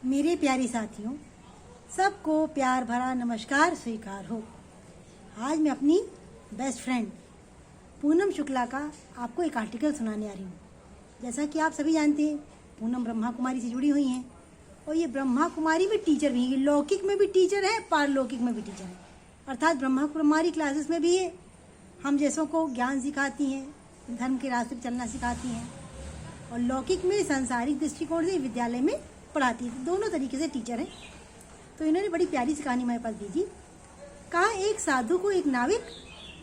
मेरे प्यारे साथियों, सबको प्यार भरा नमस्कार स्वीकार हो। आज मैं अपनी बेस्ट फ्रेंड पूनम शुक्ला का आपको एक आर्टिकल सुनाने आ रही हूँ। जैसा कि आप सभी जानते हैं, पूनम ब्रह्मा कुमारी से जुड़ी हुई हैं और ये ब्रह्मा कुमारी में टीचर भी है। लौकिक में भी टीचर है, पारलौकिक में भी टीचर है, अर्थात ब्रह्मा कुमारी क्लासेस में भी है। हम जैसों को ज्ञान सिखाती हैं, धर्म के रास्ते पर चलना सिखाती हैं, और लौकिक में सांसारिक दृष्टिकोण से विद्यालय में पढ़ाती है। दोनों तरीके से टीचर हैं। तो इन्होंने बड़ी प्यारी सी कहानी मेरे पास भेजी। कहा एक साधु को एक नाविक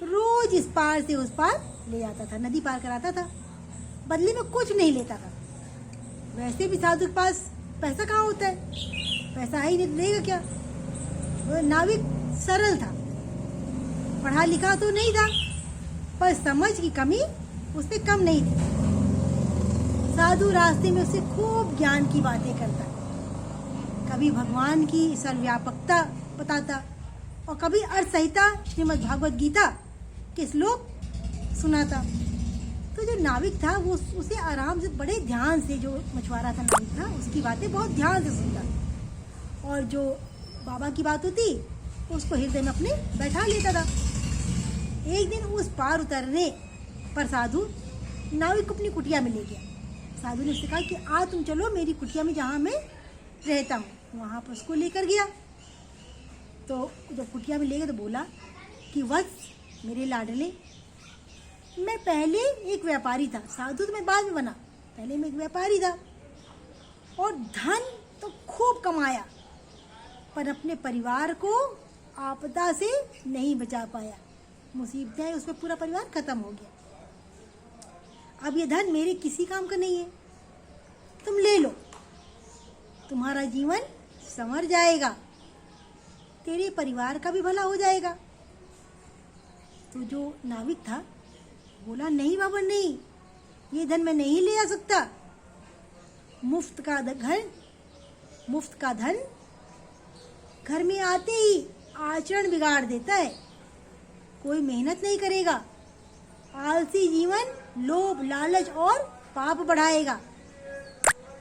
रोज इस पार से उस पार ले जाता था, नदी पार कराता था, बदले में कुछ नहीं लेता था। वैसे भी साधु के पास पैसा कहाँ होता है, पैसा है ही नहीं, देगा क्या। वो नाविक सरल था, पढ़ा लिखा तो नहीं था, पर समझ की कमी उससे कम नहीं थी। साधु रास्ते में उससे खूब ज्ञान की बातें करता, कभी भगवान की सर्वव्यापकता बताता और कभी अर्थ संहिता श्रीमद् भागवत गीता के श्लोक सुनाता। तो जो नाविक था वो उसे आराम से बड़े ध्यान से, जो मछुआरा था नाविक था, उसकी बातें बहुत ध्यान से सुनता, और जो बाबा की बात होती उसको हृदय में अपने बैठा लेता था। एक दिन उस पार उतरने पर साधु नाविक को अपनी कुटिया में ले गया। साधु ने उससे कहा कि तुम चलो मेरी कुटिया में जहाँ मैं रहता हूँ। वहाँ पर उसको लेकर गया। तो जब कुटिया में ले गया तो बोला कि वत्स मेरे लाडले, मैं पहले एक व्यापारी था, साधु तो मैं बाद में बना, पहले मैं एक व्यापारी था और धन तो खूब कमाया, पर अपने परिवार को आपदा से नहीं बचा पाया। मुसीबतें आई, उसमें पूरा परिवार खत्म हो गया। अब ये धन मेरे किसी काम का नहीं है, तुम ले लो, तुम्हारा जीवन संवर जाएगा, तेरे परिवार का भी भला हो जाएगा। तो जो नाविक था बोला, नहीं बाबा नहीं, ये धन मैं नहीं ले आ सकता। मुफ्त का धन घर में आते ही आचरण बिगाड़ देता है, कोई मेहनत नहीं करेगा, आलसी जीवन लोभ लालच और पाप बढ़ाएगा।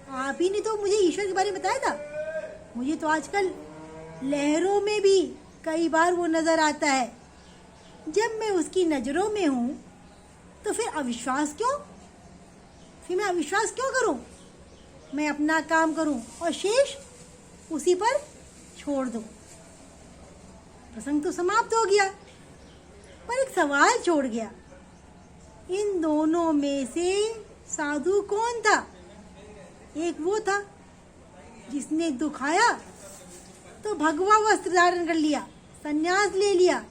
आप ही ने तो मुझे ईश्वर के बारे में बताया था। मुझे तो आजकल लहरों में भी कई बार वो नजर आता है। जब मैं उसकी नजरों में हूं तो फिर अविश्वास क्यों? फिर मैं अविश्वास क्यों करूं? मैं अपना काम करूं और शेष उसी पर छोड़ दूं। प्रसंग तो समाप्त हो गया, पर एक सवाल छोड़ गया, इन दोनों में से साधु कौन था? एक वो था जिसने दुख आया तो भगवा वस्त्र धारण कर लिया, संन्यास ले लिया,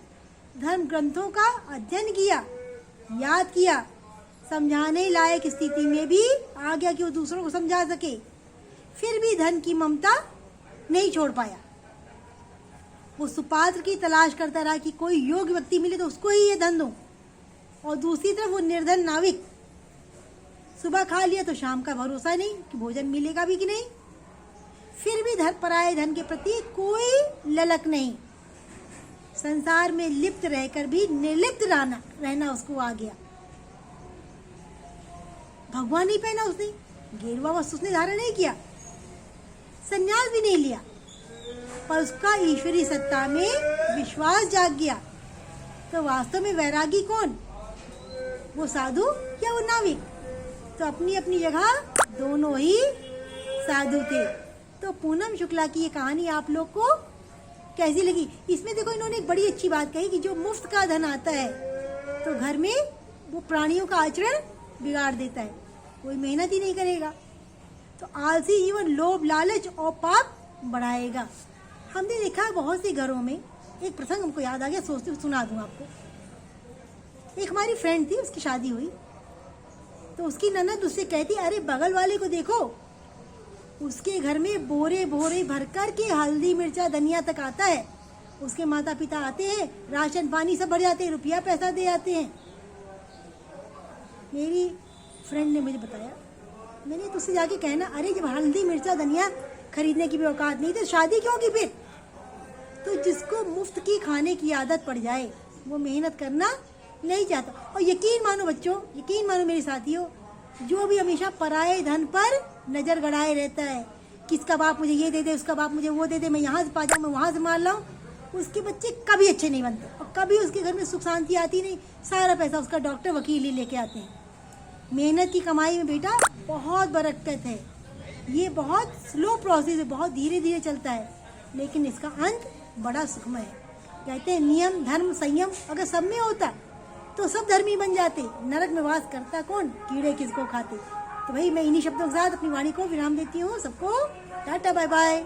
धर्म ग्रंथों का अध्ययन किया, याद किया, समझाने लायक स्थिति में भी आ गया कि वो दूसरों को समझा सके, फिर भी धन की ममता नहीं छोड़ पाया। वो सुपात्र की तलाश करता रहा कि कोई योग्य व्यक्ति मिले तो उसको ही ये धन दूं, और दूसरी तरफ वो निर्धन नाविक, सुबह खा लिया तो शाम का भरोसा नहीं कि भोजन मिलेगा भी कि नहीं, फिर भी पराये धन के प्रति कोई ललक नहीं। संसार में लिप्त रहकर भी निर्लिप्त रहना उसको आ गया। भगवान नहीं पहना उसने, गेरुआ वस्त्र उसने धारण नहीं किया, संन्यास भी नहीं लिया, पर उसका ईश्वरी सत्ता में विश्वास जाग गया। तो वास्तव में वैरागी कौन, वो साधु या वो नाविक? तो अपनी अपनी जगह दोनों ही साधु थे। तो पूनम शुक्ला की ये कहानी आप लोग को कैसी लगी? इसमें देखो, इन्होंने एक बड़ी अच्छी बात कही कि जो मुफ्त का धन आता है तो घर में वो प्राणियों का आचरण बिगाड़ देता है, कोई मेहनत ही नहीं करेगा, तो आलसी जीवन लोभ लालच और पाप बढ़ाएगा। हमने देखा बहुत से घरों में, एक प्रसंग हमको याद आ गया, सोचते सुना दूं आपको। एक हमारी फ्रेंड थी, उसकी शादी हुई तो उसकी ननद उससे कहती, अरे बगल वाले को देखो, उसके घर में बोरे बोरे भरकर के हल्दी मिर्चा धनिया तक आता है, उसके माता पिता आते हैं, राशन पानी सब भर जाते हैं, रुपया पैसा दे आते हैं। मेरी फ्रेंड ने मुझे बताया, मैंने तो उससे जाके कहना, अरे जब हल्दी मिर्चा धनिया खरीदने की भी औकात नहीं तो शादी क्यों की फिर? तो जिसको मुफ्त की खाने की आदत पड़ जाए वो मेहनत करना नहीं चाहता। और यकीन मानो बच्चों, यकीन मानो मेरे साथियों, जो भी हमेशा पराये धन पर नजर गड़ाए रहता है, किसका बाप मुझे ये दे दे, उसका बाप मुझे वो दे दे, मैं यहाँ से पा जाऊँ, मैं वहाँ से मार लाऊँ, उसके बच्चे कभी अच्छे नहीं बनते और कभी उसके घर में सुख शांति आती नहीं। सारा पैसा उसका डॉक्टर वकील ही लेके आते हैं। मेहनत की कमाई में बेटा बहुत बरकत है। ये बहुत स्लो प्रोसेस है, बहुत धीरे धीरे चलता है, लेकिन इसका अंत बड़ा सुखमय है। कहते हैं नियम धर्म संयम अगर सब में होता तो सब धर्मी बन जाते। नरक में वास करता कौन, कीड़े किसको खाते। तो भाई मैं इन्हीं शब्दों के साथ अपनी वाणी को विराम देती हूँ। सबको टाटा बाय बाय।